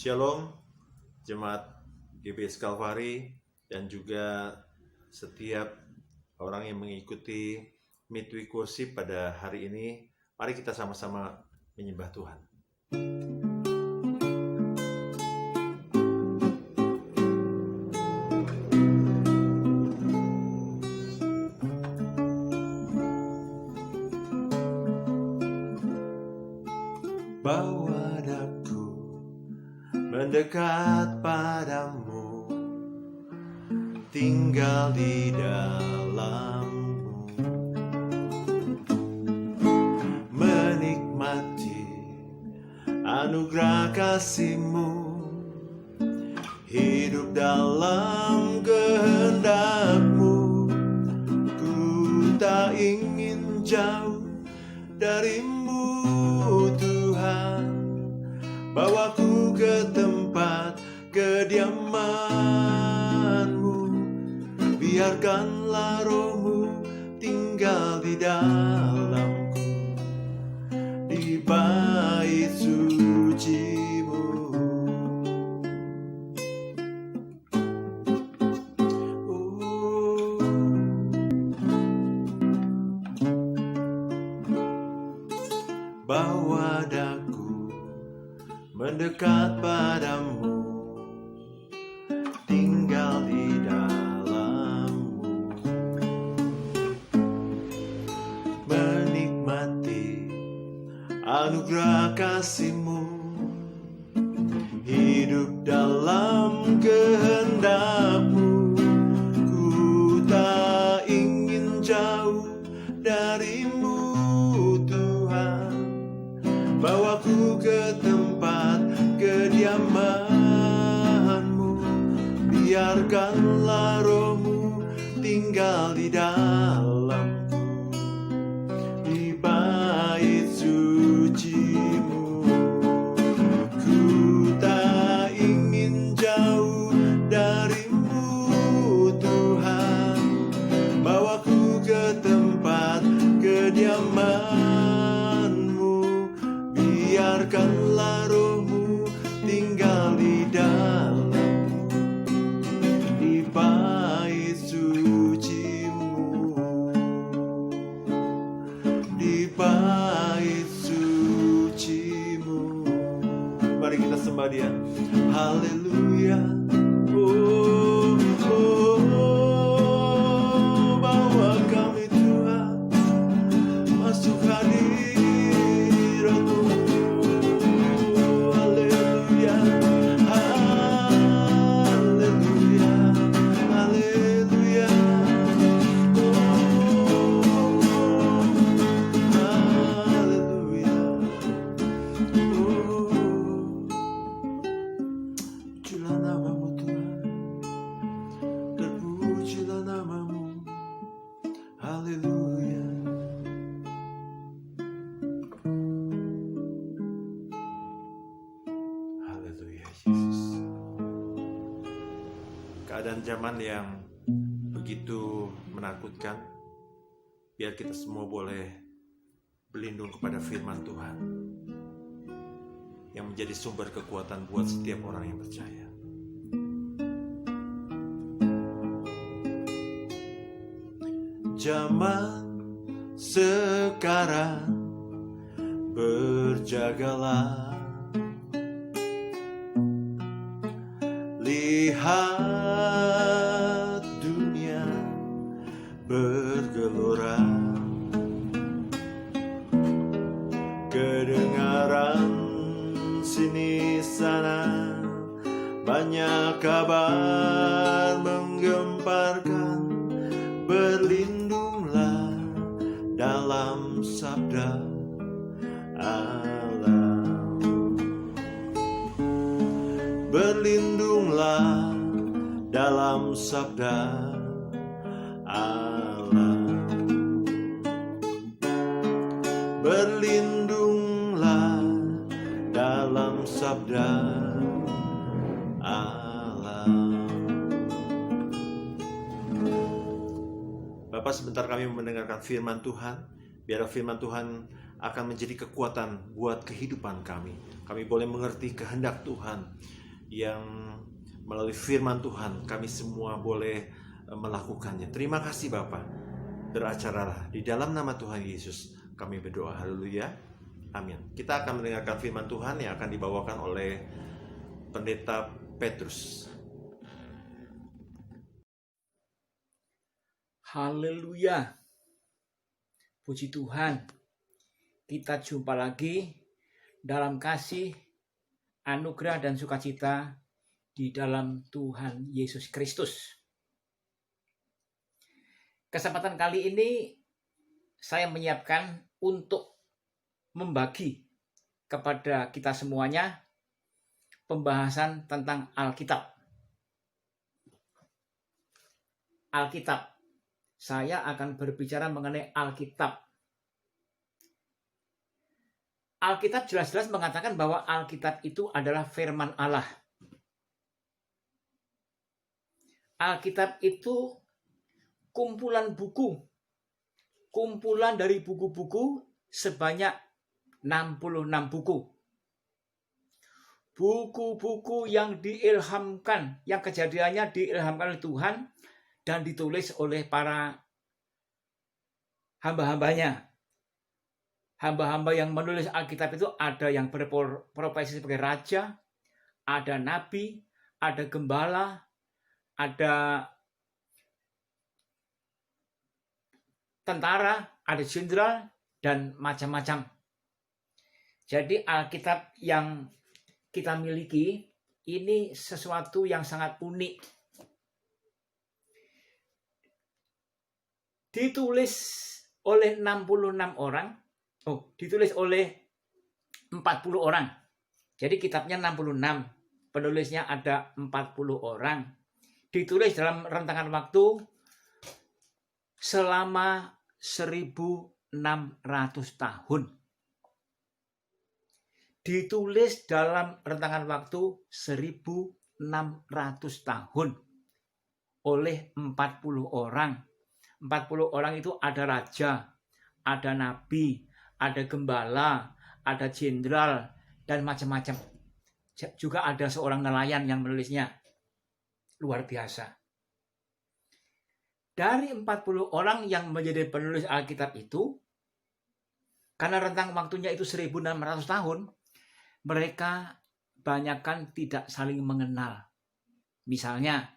Shalom, Jemaat GBS Kalvari, dan juga setiap orang yang mengikuti Midweek Worship pada hari ini. Mari kita sama-sama menyembah Tuhan. Bawa daku mendekat padamu, tinggal di dalammu, menikmati anugerah kasih-Mu, hidup dalam kehendak-Mu. Ku tak ingin jauh dari-Mu, Tuhan. Bawaku ke tempat kediaman-Mu, biarkanlah Roh-Mu tinggal di dalamku, di bait suci-Mu. Bawa daku mendekat padamu, tinggal di dalammu, menikmati anugerah kasih-Mu, hidup dalam kehendak-Mu. Ku tak ingin jauh dari-Mu, Tuhan. Bawaku ke tempat kediaman-Mu, biarkanlah Roh-Mu tinggal di dalamku, di bait suci-Mu. Ku tak ingin jauh dari-Mu, Tuhan. Bawaku ke tempat kediaman-Mu, biarkanlah Roh-Mu tinggal di dalamku, di bait suci-Mu, di bait suci-Mu. Mari kita sembah Dia. Haleluya. Oh, oh, oh, bawa kami Tuhan masuk hadirat-Mu. Keadaan zaman yang begitu menakutkan, biar kita semua boleh berlindung kepada firman Tuhan yang menjadi sumber kekuatan buat setiap orang yang percaya. Zaman sekarang, berjagalah, lihat dunia bergelora, kedengaran sini sana, banyak kabar menggemparkan. Berlindunglah dalam sabda Allah, berlindunglah dalam sabda Allah, berlindunglah dalam sabda Allah. Bapak, sebentar kami mendengarkan firman Tuhan. Biar firman Tuhan akan menjadi kekuatan buat kehidupan kami. Kami boleh mengerti kehendak Tuhan yang melalui firman Tuhan kami semua boleh melakukannya. Terima kasih Bapa. Beracaralah di dalam nama Tuhan Yesus kami berdoa. Haleluya. Amin. Kita akan mendengarkan firman Tuhan yang akan dibawakan oleh Pendeta Petrus. Haleluya. Puji Tuhan. Kita jumpa lagi dalam kasih, anugerah dan sukacita di dalam Tuhan Yesus Kristus. Kesempatan kali ini saya menyiapkan untuk membagi kepada kita semuanya pembahasan tentang Alkitab. Alkitab. Saya akan berbicara mengenai Alkitab. Alkitab jelas-jelas mengatakan bahwa Alkitab itu adalah firman Allah. Alkitab itu kumpulan buku. Kumpulan dari buku-buku sebanyak 66 buku. Buku-buku yang diilhamkan, yang kejadiannya diilhamkan oleh Tuhan dan ditulis oleh para hamba-hambanya. Hamba-hamba yang menulis Alkitab itu ada yang berprofesi sebagai raja, ada nabi, ada gembala, ada tentara, ada jenderal, dan macam-macam. Jadi Alkitab yang kita miliki ini sesuatu yang sangat unik. Ditulis oleh 66 orang, ditulis oleh 40 orang. Jadi kitabnya 66, penulisnya ada 40 orang. Ditulis dalam rentangan waktu selama 1600 tahun. Ditulis dalam rentangan waktu 1600 tahun oleh 40 orang. 40 orang itu ada raja, ada nabi, ada gembala, ada jenderal, dan macam-macam. Juga ada seorang nelayan yang menulisnya. Luar biasa. Dari 40 orang yang menjadi penulis Alkitab itu, karena rentang waktunya itu 1600 tahun, mereka banyakkan tidak saling mengenal. Misalnya,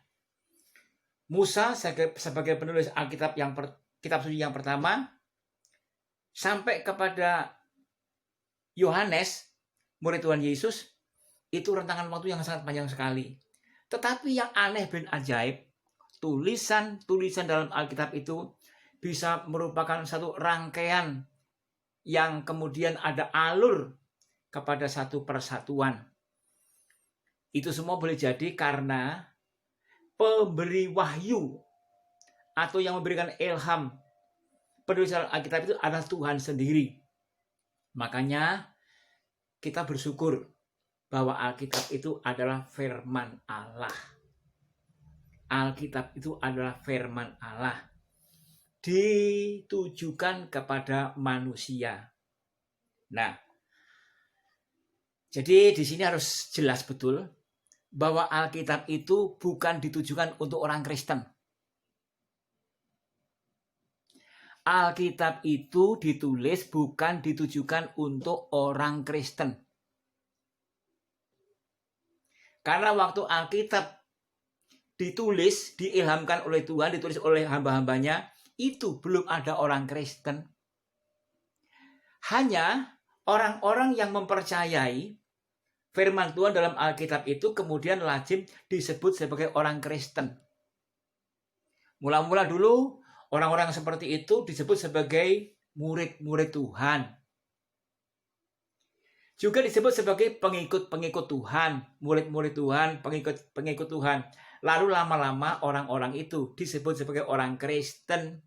Musa sebagai penulis Alkitab kitab suci yang pertama, sampai kepada Yohanes, murid Tuhan Yesus, itu rentangan waktu yang sangat panjang sekali. Tetapi yang aneh dan ajaib, tulisan-tulisan dalam Alkitab itu bisa merupakan satu rangkaian yang kemudian ada alur kepada satu persatuan. Itu semua boleh jadi karena pemberi wahyu atau yang memberikan ilham penulisan Alkitab itu adalah Tuhan sendiri. Makanya kita bersyukur bahwa Alkitab itu adalah firman Allah. Alkitab itu adalah firman Allah. Ditujukan kepada manusia. Nah, jadi di sini harus jelas betul bahwa Alkitab itu bukan ditujukan untuk orang Kristen. Alkitab itu ditulis bukan ditujukan untuk orang Kristen. Karena waktu Alkitab ditulis, diilhamkan oleh Tuhan, ditulis oleh hamba-hambanya, itu belum ada orang Kristen. Hanya orang-orang yang mempercayai firman Tuhan dalam Alkitab itu kemudian lazim disebut sebagai orang Kristen. Mula-mula dulu orang-orang seperti itu disebut sebagai murid-murid Tuhan. Juga disebut sebagai pengikut-pengikut Tuhan, murid-murid Tuhan, pengikut Tuhan. Lalu lama-lama orang-orang itu disebut sebagai orang Kristen.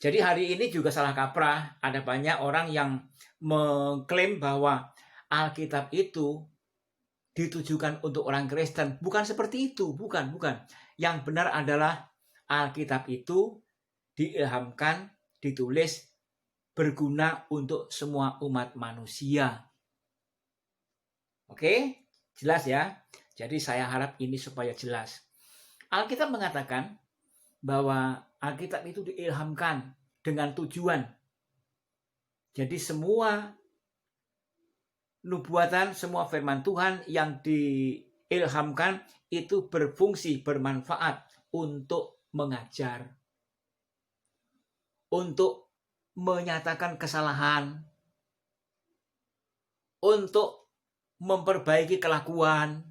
Jadi hari ini juga salah kaprah. Ada banyak orang yang mengklaim bahwa Alkitab itu ditujukan untuk orang Kristen. Bukan seperti itu, bukan. Yang benar adalah Alkitab itu diilhamkan, ditulis, berguna untuk semua umat manusia. Oke, jelas ya. Jadi saya harap ini supaya jelas. Alkitab mengatakan bahwa Alkitab itu diilhamkan dengan tujuan. Jadi semua nubuatan, semua firman Tuhan yang diilhamkan itu berfungsi, bermanfaat untuk mengajar, untuk menyatakan kesalahan, untuk memperbaiki kelakuan,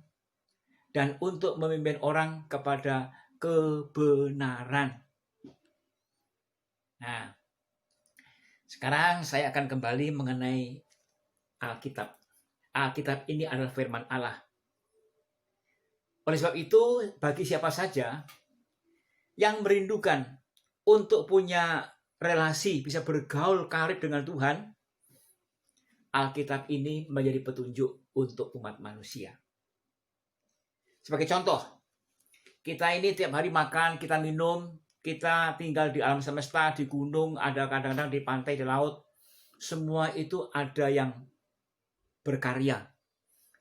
dan untuk memimpin orang kepada kebenaran. Nah, sekarang saya akan kembali mengenai Alkitab. Alkitab ini adalah firman Allah. Oleh sebab itu, bagi siapa saja yang merindukan untuk punya relasi, bisa bergaul karib dengan Tuhan, Alkitab ini menjadi petunjuk untuk umat manusia. Sebagai contoh, kita ini tiap hari makan, kita minum, kita tinggal di alam semesta, di gunung, ada kadang-kadang di pantai, di laut. Semua itu ada yang berkarya.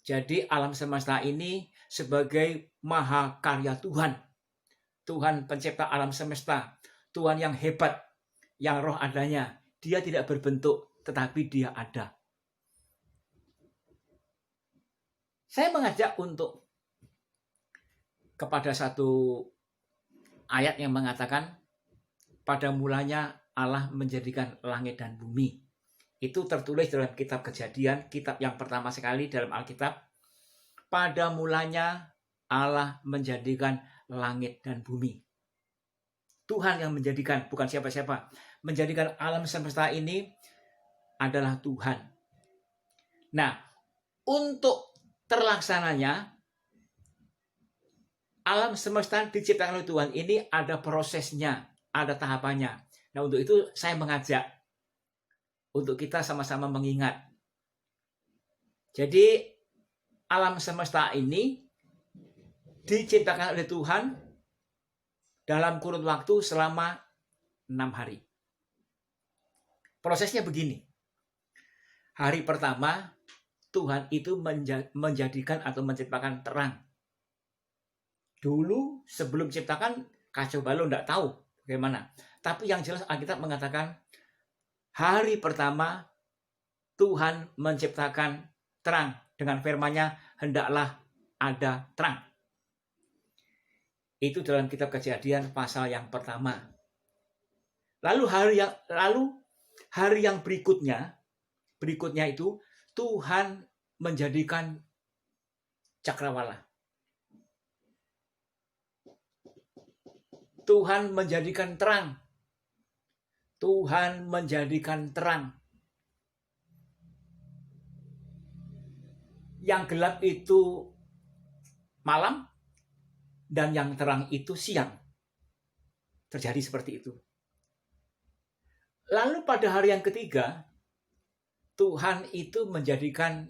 Jadi alam semesta ini sebagai maha karya Tuhan. Tuhan pencipta alam semesta. Tuhan yang hebat, yang roh adanya. Dia tidak berbentuk, tetapi dia ada. Saya mengajak untuk kepada satu ayat yang mengatakan pada mulanya Allah menjadikan langit dan bumi. Itu tertulis dalam kitab Kejadian, kitab yang pertama sekali dalam Alkitab. Pada mulanya Allah menjadikan langit dan bumi. Tuhan yang menjadikan, bukan siapa-siapa. Menjadikan alam semesta ini adalah Tuhan. Nah, untuk terlaksananya alam semesta diciptakan oleh Tuhan ini ada prosesnya, ada tahapannya. Nah, untuk itu saya mengajak untuk kita sama-sama mengingat. Jadi alam semesta ini diciptakan oleh Tuhan dalam kurun waktu selama 6 hari. Prosesnya begini. Hari pertama Tuhan itu menjadikan atau menciptakan terang. Dulu sebelum ciptakan kacau balau, tidak tahu bagaimana. Tapi yang jelas Alkitab mengatakan hari pertama Tuhan menciptakan terang dengan firman-Nya, hendaklah ada terang. Itu dalam kitab Kejadian pasal yang pertama. Lalu hari yang berikutnya itu Tuhan menjadikan cakrawala. Tuhan menjadikan terang. Tuhan menjadikan terang. Yang gelap itu malam dan yang terang itu siang. Terjadi seperti itu. Lalu pada hari yang ketiga, Tuhan itu menjadikan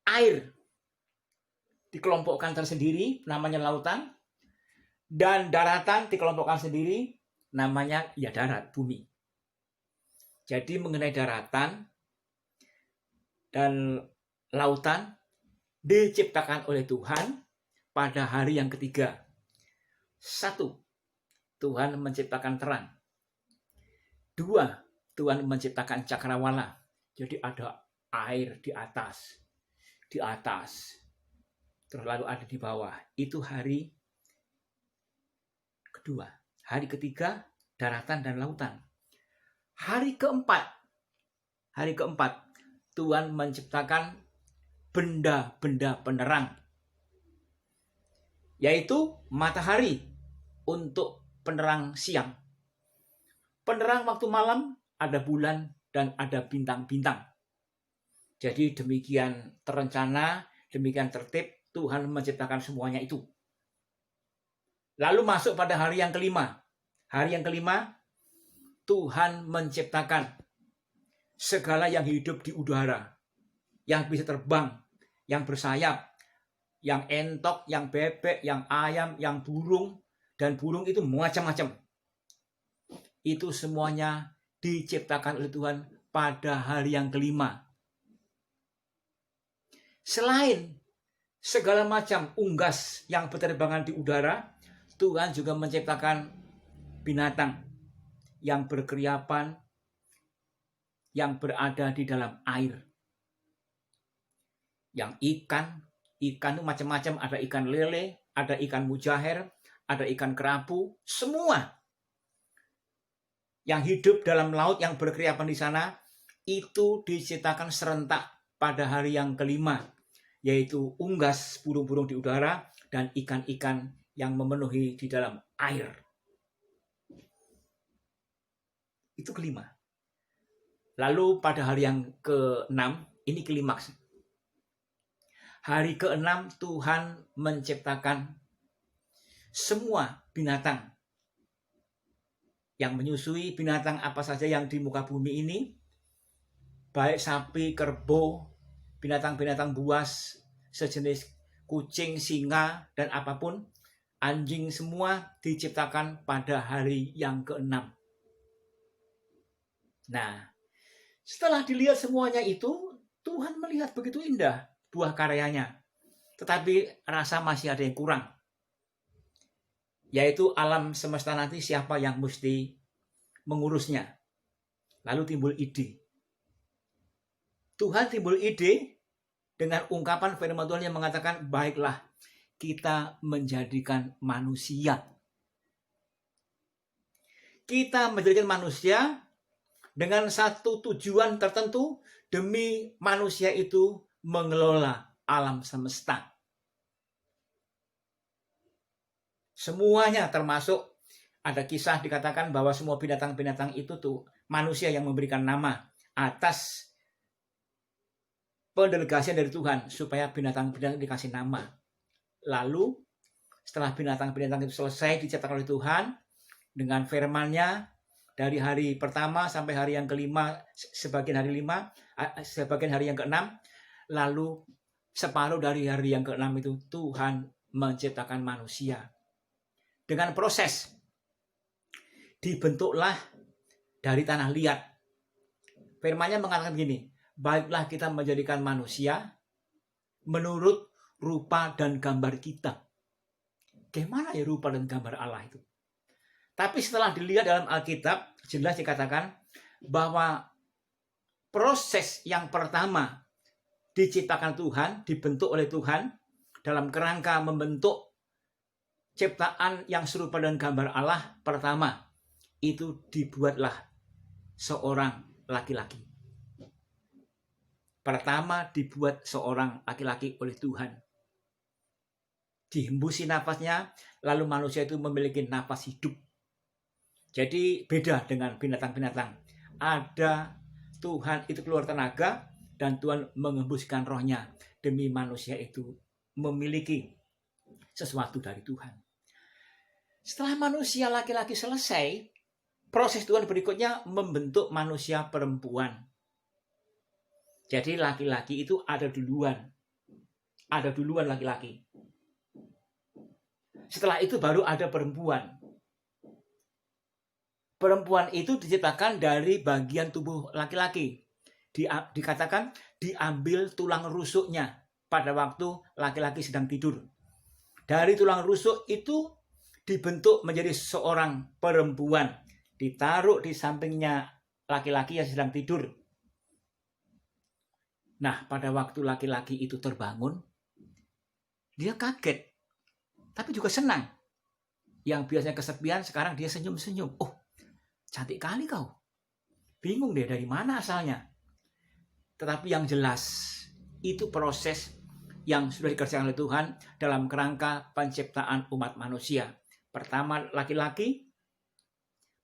air dikelompokkan tersendiri, namanya lautan, dan daratan dikelompokkan sendiri, namanya ya darat, bumi. Jadi mengenai daratan dan lautan diciptakan oleh Tuhan pada hari yang ketiga. 1. Tuhan menciptakan terang. 2. Tuhan menciptakan cakrawala. Jadi ada air di atas. Terus lalu ada di bawah. Itu hari kedua. Hari ketiga, daratan dan lautan. Hari keempat, Tuhan menciptakan benda-benda penerang. Yaitu matahari untuk penerang siang. Penerang waktu malam, ada bulan dan ada bintang-bintang. Jadi demikian terencana, demikian tertib, Tuhan menciptakan semuanya itu. Lalu masuk pada hari yang kelima. Hari yang kelima, Tuhan menciptakan segala yang hidup di udara. Yang bisa terbang, yang bersayap, yang entok, yang bebek, yang ayam, yang burung. Dan burung itu macam-macam. Itu semuanya diciptakan oleh Tuhan pada hari yang kelima. Selain segala macam unggas yang berterbangan di udara, Tuhan juga menciptakan binatang yang berkeriapan, yang berada di dalam air. Yang ikan itu macam-macam, ada ikan lele, ada ikan mujair, ada ikan kerapu, semua yang hidup dalam laut yang berkeriapan di sana itu diciptakan serentak pada hari yang kelima, yaitu unggas burung-burung di udara dan ikan-ikan yang memenuhi di dalam air. Itu kelima. Lalu pada hari yang keenam, ini klimaks. Hari keenam Tuhan menciptakan semua binatang yang menyusui, binatang apa saja yang di muka bumi ini, baik sapi, kerbau, binatang-binatang buas, sejenis kucing, singa, dan apapun, anjing, semua diciptakan pada hari yang keenam. Nah, setelah dilihat semuanya itu, Tuhan melihat begitu indah buah karyanya. Tetapi rasa masih ada yang kurang. Yaitu alam semesta nanti siapa yang mesti mengurusnya. Lalu timbul ide. Tuhan timbul ide dengan ungkapan firman Tuhan yang mengatakan, baiklah kita menjadikan manusia. Kita menjadikan manusia dengan satu tujuan tertentu, demi manusia itu mengelola alam semesta. Semuanya termasuk, ada kisah dikatakan bahwa semua binatang-binatang itu tuh manusia yang memberikan nama atas pendelegasian dari Tuhan supaya binatang-binatang dikasih nama. Lalu setelah binatang-binatang itu selesai diciptakan oleh Tuhan dengan firman-Nya dari hari pertama sampai hari yang kelima, sebagian hari yang keenam, lalu separuh dari hari yang keenam itu Tuhan menciptakan manusia. Dengan proses dibentuklah dari tanah liat. Firman-Nya mengatakan begini, baiklah kita menjadikan manusia menurut rupa dan gambar kita. Gimana ya rupa dan gambar Allah itu? Tapi setelah dilihat dalam Alkitab, jelas dikatakan bahwa proses yang pertama diciptakan Tuhan, dibentuk oleh Tuhan dalam kerangka membentuk ciptaan yang serupa dengan gambar Allah. Pertama, itu dibuatlah seorang laki-laki. Pertama dibuat seorang laki-laki oleh Tuhan. Dihembusi nafasnya, lalu manusia itu memiliki nafas hidup. Jadi beda dengan binatang-binatang. Ada Tuhan itu keluar tenaga dan Tuhan menghembuskan rohnya demi manusia itu memiliki sesuatu dari Tuhan. Setelah manusia laki-laki selesai, proses Tuhan berikutnya membentuk manusia perempuan. Jadi laki-laki itu ada duluan. Ada duluan laki-laki. Setelah itu baru ada perempuan. Perempuan itu diciptakan dari bagian tubuh laki-laki. Dikatakan diambil tulang rusuknya pada waktu laki-laki sedang tidur. Dari tulang rusuk itu dibentuk menjadi seorang perempuan. Ditaruh di sampingnya laki-laki yang sedang tidur. Nah, pada waktu laki-laki itu terbangun, dia kaget. Tapi juga senang. Yang biasanya kesepian, sekarang dia senyum-senyum. Oh, cantik kali kau. Bingung deh dari mana asalnya. Tetapi yang jelas, itu proses yang sudah dikerjakan oleh Tuhan dalam kerangka penciptaan umat manusia. Pertama laki-laki,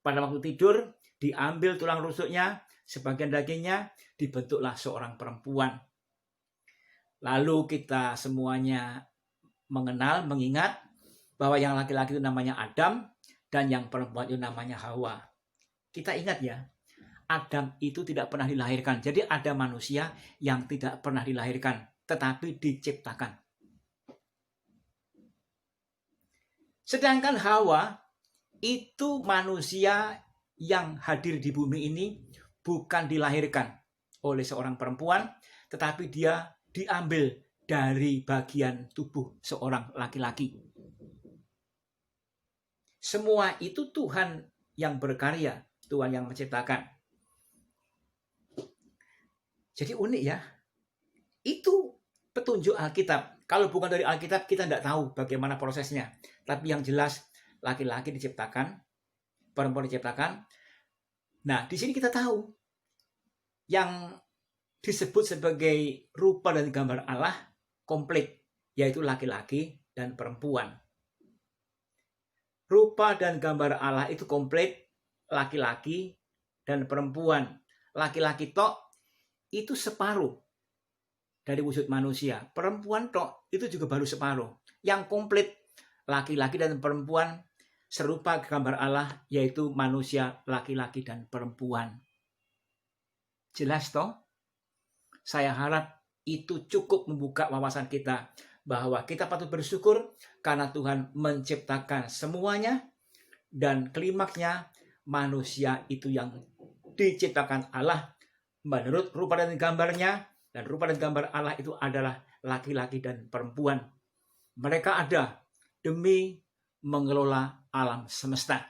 pada waktu tidur, diambil tulang rusuknya, sebagian dagingnya, dibentuklah seorang perempuan. Lalu kita semuanya mengenal, mengingat bahwa yang laki-laki itu namanya Adam dan yang perempuan itu namanya Hawa. Kita ingat ya, Adam itu tidak pernah dilahirkan. Jadi ada manusia yang tidak pernah dilahirkan, tetapi diciptakan. Sedangkan Hawa itu manusia yang hadir di bumi ini bukan dilahirkan oleh seorang perempuan, tetapi dia diambil dari bagian tubuh seorang laki-laki. Semua itu Tuhan yang berkarya, Tuhan yang menciptakan. Jadi unik ya. Itu petunjuk Alkitab. Kalau bukan dari Alkitab, kita tidak tahu bagaimana prosesnya. Tapi yang jelas, laki-laki diciptakan, perempuan diciptakan. Nah, di sini kita tahu yang disebut sebagai rupa dan gambar Allah komplit, yaitu laki-laki dan perempuan. Rupa dan gambar Allah itu komplit, laki-laki dan perempuan. Laki-laki tok itu separuh dari wujud manusia. Perempuan tok itu juga baru separuh. Yang komplit, laki-laki dan perempuan serupa gambar Allah, yaitu manusia laki-laki dan perempuan. Jelas toh? Saya harap itu cukup membuka wawasan kita bahwa kita patut bersyukur karena Tuhan menciptakan semuanya, dan klimaksnya manusia itu yang diciptakan Allah menurut rupa dan gambarnya, dan rupa dan gambar Allah itu adalah laki-laki dan perempuan. Mereka ada demi mengelola alam semesta.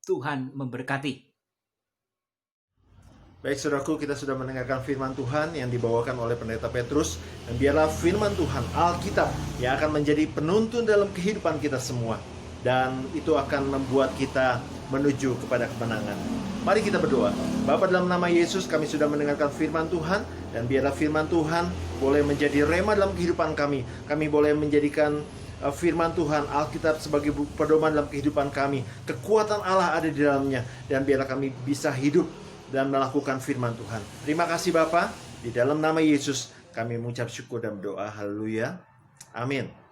Tuhan memberkati. Baik saudaraku, kita sudah mendengarkan firman Tuhan yang dibawakan oleh Pendeta Petrus. Dan biarlah firman Tuhan, Alkitab, yang akan menjadi penuntun dalam kehidupan kita semua. Dan itu akan membuat kita menuju kepada kemenangan. Mari kita berdoa. Bapa, dalam nama Yesus kami sudah mendengarkan firman Tuhan. Dan biarlah firman Tuhan boleh menjadi rema dalam kehidupan kami. Kami boleh menjadikan firman Tuhan, Alkitab sebagai pedoman dalam kehidupan kami. Kekuatan Allah ada di dalamnya. Dan biarlah kami bisa hidup dan melakukan firman Tuhan. Terima kasih Bapa. Di dalam nama Yesus kami mengucap syukur dan berdoa. Haleluya. Amin.